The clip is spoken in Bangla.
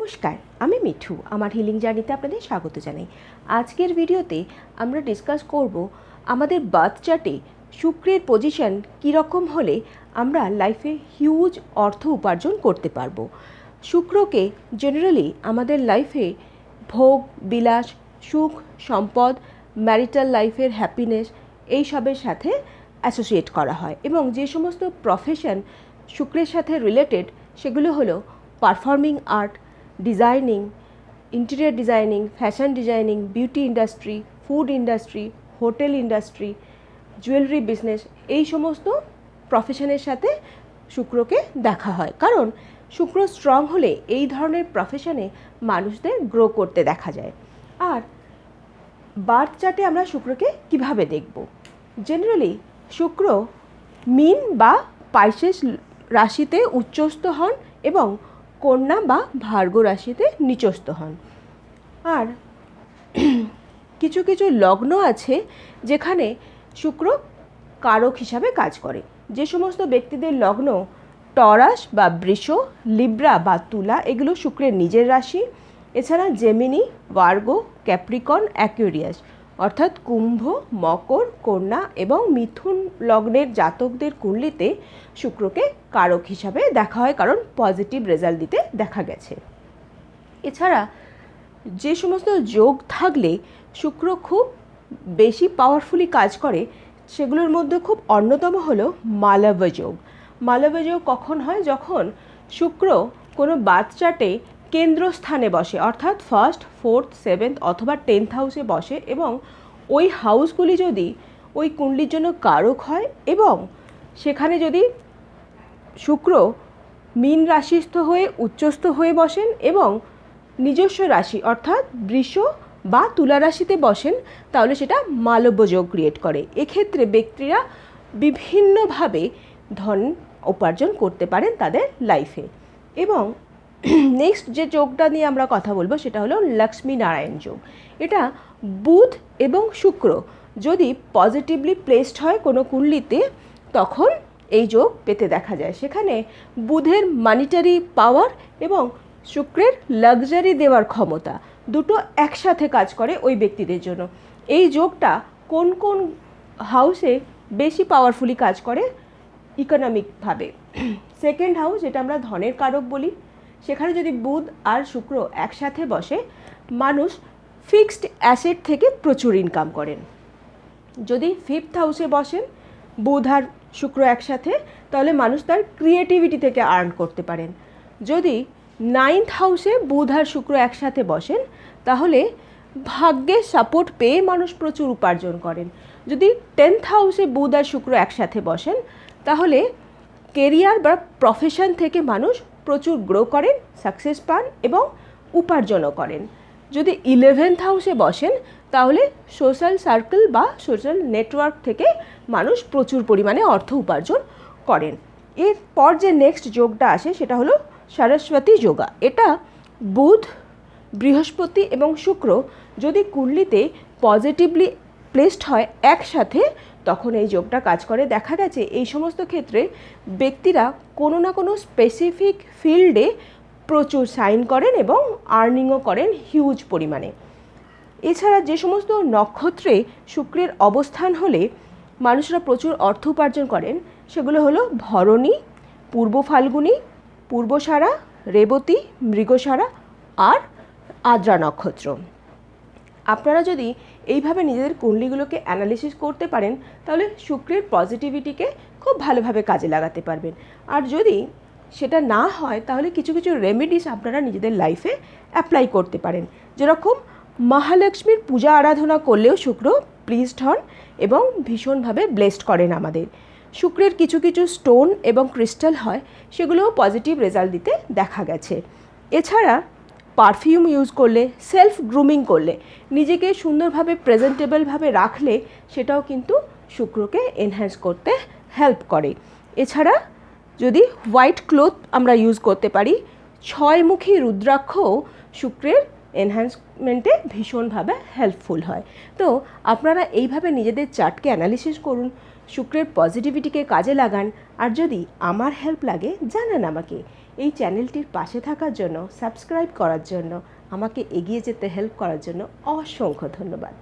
নমস্কার, আমি মিঠু। আমার হিলিং জার্নিতে আপনাদের স্বাগত জানাই। আজকের ভিডিওতে আমরা ডিসকাস করব আমাদের বার্থ চার্টে শুক্রের পজিশন কীরকম হলে আমরা লাইফে হিউজ অর্থ উপার্জন করতে পারবো। শুক্রকে জেনারেলি আমাদের লাইফে ভোগ বিলাস, সুখ, সম্পদ, ম্যারিটাল লাইফের হ্যাপিনেস এইসবের সাথে অ্যাসোসিয়েট করা হয় এবং যে সমস্ত প্রফেশন শুক্রের সাথে রিলেটেড সেগুলো হলো performing art, designing, interior designing, fashion designing, beauty industry, food industry, hotel industry, jewellery business, এই সমস্ত প্রফেশনের সাথে শুক্রকে দেখা হয়। কারণ শুক্র স্ট্রং হলে এই ধরনের প্রফেশনে মানুষদের গ্রো করতে দেখা যায়। আর বার্থ চার্টে আমরা শুক্রকে কিভাবে দেখব? জেনারেলি শুক্র মীন বা পাইসেস রাশিতে উচ্চস্থ হন এবং কন্যা বা ভার্গ রাশিতে নিচস্থ হন। আর কিছু কিছু লগ্ন আছে যেখানে শুক্র কারক হিসাবে কাজ করে। যে সমস্ত ব্যক্তিদের লগ্ন টরাস বা বৃষ, লিব্রা বা তুলা এগুলো শুক্রের নিজের রাশি। এছাড়া জেমিনি, ভার্গ, ক্যাপ্রিকন, অ্যাকুয়ারিয়াস অর্থাৎ কুম্ভ, মকর, কন্যা এবং মিথুন লগ্নের জাতকদের কুণ্ডলিতে শুক্রকে কারক হিসাবে দেখা হয়, কারণ পজিটিভ রেজাল্ট দিতে দেখা গেছে। এছাড়া যে সমস্ত যোগ থাকলে শুক্র খুব বেশি পাওয়ারফুলি কাজ করে সেগুলোর মধ্যে খুব অন্যতম হলো মালব্য যোগ। মালব্য যোগ কখন হয়? যখন শুক্র কোনো বার্থ চার্টে কেন্দ্রস্থানে বসে, অর্থাৎ ফার্স্ট, ফোর্থ, সেভেন্থ অথবা 10th হাউসে বসে এবং ওই হাউসগুলি যদি ওই কুণ্ডলির জন্য কারক হয় এবং সেখানে যদি শুক্র মীন রাশিস্থ হয়ে উচ্চস্থ হয়ে বসেন এবং নিজস্ব রাশি অর্থাৎ বৃষ বা তুলা রাশিতে বসেন, তাহলে সেটা মালব্য যোগ ক্রিয়েট করে। এক্ষেত্রে ব্যক্তিরা বিভিন্নভাবে ধন উপার্জন করতে পারেন তাদের লাইফে। এবং নেক্সট যে যোগটা নিয়ে আমরা কথা বলবো সেটা হলো লক্ষ্মী নারায়ণ যোগ। এটা বুধ এবং শুক্র যদি পজিটিভলি প্লেসড হয় কোনো কুণ্ডলিতে তখন এই যোগ পেতে দেখা যায়। সেখানে বুধের মানিটারি পাওয়ার এবং শুক্রের লাক্সারি দেওয়ার ক্ষমতা দুটো একসাথে কাজ করে ওই ব্যক্তিদের জন্য। এই যোগটা কোন কোন হাউসে বেশি পাওয়ারফুলি কাজ করে ইকোনমিকভাবে? সেকেন্ড হাউস, যেটা আমরা ধনের কারক বলি, সেখানে যদি বুধ আর শুক্র একসাথে বসে মানুষ ফিক্সড অ্যাসেট থেকে প্রচুর ইনকাম করেন। যদি ফিফথ হাউসে বসেন বুধ আর শুক্র একসাথে, তাহলে মানুষ তার ক্রিয়েটিভিটি থেকে আর্ন করতে পারেন। যদি 9th হাউসে বুধ আর শুক্র একসাথে বসেন তাহলে ভাগ্যের সাপোর্ট পেয়ে মানুষ প্রচুর উপার্জন করেন। যদি 10th হাউসে বুধ আর শুক্র একসাথে বসেন তাহলে কেরিয়ার বা প্রফেশন থেকে মানুষ প্রচুর গ্রো করেন, সাকসেস পান এবং উপার্জনও করেন। যদি 11th হাউসে বসেন তাহলে সোশ্যাল সার্কেল বা সোশ্যাল নেটওয়ার্ক থেকে মানুষ প্রচুর পরিমাণে অর্থ উপার্জন করেন। এরপর যে নেক্সট যোগটা আসে সেটা হলো সরস্বতী যোগা। এটা বুধ, বৃহস্পতি এবং শুক্র যদি কুণ্ডলিতে পজিটিভলি প্লেসড হয় একসাথে তখন এই যোগটা কাজ করে। দেখা গেছে এই সমস্ত ক্ষেত্রে ব্যক্তিরা কোনো না কোনো স্পেসিফিক ফিল্ডে প্রচুর সাইন করেন এবং আর্নিংও করেন হিউজ পরিমাণে। এছাড়া যে সমস্ত নক্ষত্রে শুক্রের অবস্থান হলে মানুষরা প্রচুর অর্থ উপার্জন করেন সেগুলো হলো ভরণী, পূর্ব ফাল্গুনী, পূর্বসারা, রেবতী, মৃগসারা আর আদ্রা নক্ষত্র। আপনারা যদি এইভাবে নিজেদের কুণ্ডলিগুলোকে অ্যানালিসিস করতে পারেন তাহলে শুক্রের পজিটিভিটিকে খুব ভালোভাবে কাজে লাগাতে পারবেন। আর যদি সেটা না হয় তাহলে কিছু কিছু রেমেডিস আপনারা নিজেদের লাইফে অ্যাপ্লাই করতে পারেন। যেরকম মহালক্ষ্মীর পূজা আরাধনা করলেও শুক্র প্লিজড হন এবং ভীষণভাবে ব্লেসড করেন আমাদের। শুক্রের কিছু কিছু স্টোন এবং ক্রিস্টাল হয় সেগুলোও পজিটিভ রেজাল্ট দিতে দেখা গেছে। এছাড়া পারফিউম ইউজ করলে, সেলফ গ্রুমিং করলে, নিজেকে সুন্দরভাবে প্রেজেন্টেবলভাবে রাখলে সেটাও কিন্তু শুক্রকে এনহ্যান্স করতে হেল্প করে। এছাড়া যদি হোয়াইট ক্লথ আমরা ইউজ করতে পারি, 6মুখী রুদ্রাক্ষও শুক্রের এনহ্যান্সমেন্টে ভীষণভাবে হেল্পফুল হয়। তো আপনারা এইভাবে নিজেদের চার্টকে অ্যানালিসিস করুন, শুক্রের পজিটিভিটিকে কাজে লাগান। আর যদি আমার হেল্প লাগে জানান আমাকে। এই চ্যানেলটির পাশে থাকার জন্য, সাবস্ক্রাইব করার জন্য, আমাকে এগিয়ে যেতে হেল্প করার জন্য অসংখ্য ধন্যবাদ।